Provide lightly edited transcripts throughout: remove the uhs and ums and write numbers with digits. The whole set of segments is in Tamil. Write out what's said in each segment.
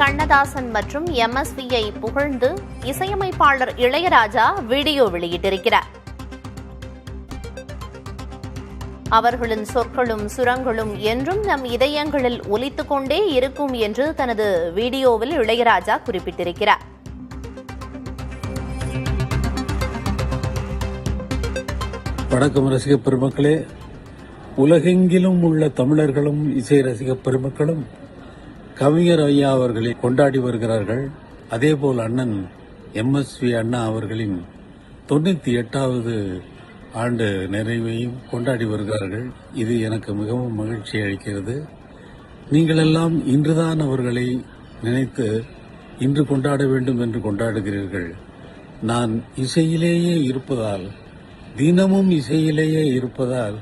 கண்ணதாசன் மற்றும் MSVயை புகழ்ந்து இசையமைப்பாளர் இளையராஜா வீடியோ வெளியிட்டிருக்கிறார். அவர்களின் சொற்களும் சுரங்களும் என்றும் நம் இதயங்களில் ஒலித்துக் கொண்டே இருக்கும் என்று தனது வீடியோவில் இளையராஜா குறிப்பிட்டிருக்கிறார். வணக்கம் ரசிக பெருமக்களே, உலகெங்கிலும் உள்ள தமிழர்களும் இசை ரசிக பெருமக்களும் கவிஞர் ஐயா அவர்களை கொண்டாடி வருகிறார்கள். அதேபோல் அண்ணன் MSV அண்ணா அவர்களின் 98வது ஆண்டு நிறைவையும் கொண்டாடி வருகிறார்கள். இது எனக்கு மிகவும் மகிழ்ச்சி அளிக்கிறது. நீங்களெல்லாம் இன்றுதான் அவர்களை நினைத்து இன்று கொண்டாட வேண்டும் என்று கொண்டாடுகிறீர்கள். நான் இசையிலேயே இருப்பதால், தினமும் இசையிலேயே இருப்பதால்,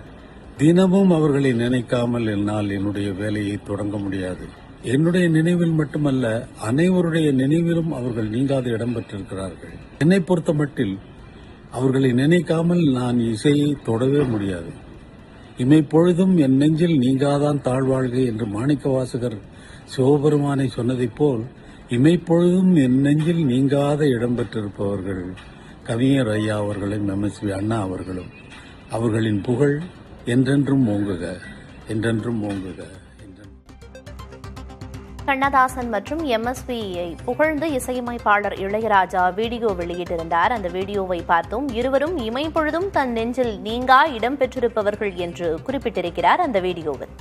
தினமும் அவர்களை நினைக்காமல் என்னால் என்னுடைய வேலையை தொடங்க முடியாது. என்னுடைய நினைவில் மட்டுமல்ல, அனைவருடைய நினைவிலும் அவர்கள் நீங்காத இடம் பெற்றிருக்கிறார்கள். என்னை பொறுத்த மட்டில் அவர்களை நினைக்காமல் நான் இசையை தொடவே முடியாது. இமைப்பொழுதும் என் நெஞ்சில் நீங்காதான் தாழ்வாழ்கை என்று மாணிக்கவாசகர் சிவபெருமானை சொன்னதைப் போல், இமைப்பொழுதும் என் நெஞ்சில் நீங்காத இடம் பெற்றிருப்பவர்கள் கவிஞர் ஐயா அவர்களும் MSV அண்ணா அவர்களும். அவர்களின் புகழ் என்றென்றும் ஓங்குக, என்றென்றும் ஓங்குக. கண்ணதாசன் மற்றும் MSVயை புகழ்ந்து இசையமைப்பாளர் இளையராஜா வீடியோ வெளியிட்டிருந்தார். அந்த வீடியோவை பார்த்தோம். இருவரும் இமைப்பொழுதும் தன் நெஞ்சில் நீங்கா இடம் பெற்றிருப்பவர்கள் என்று குறிப்பிட்டிருக்கிறார் அந்த வீடியோவில்.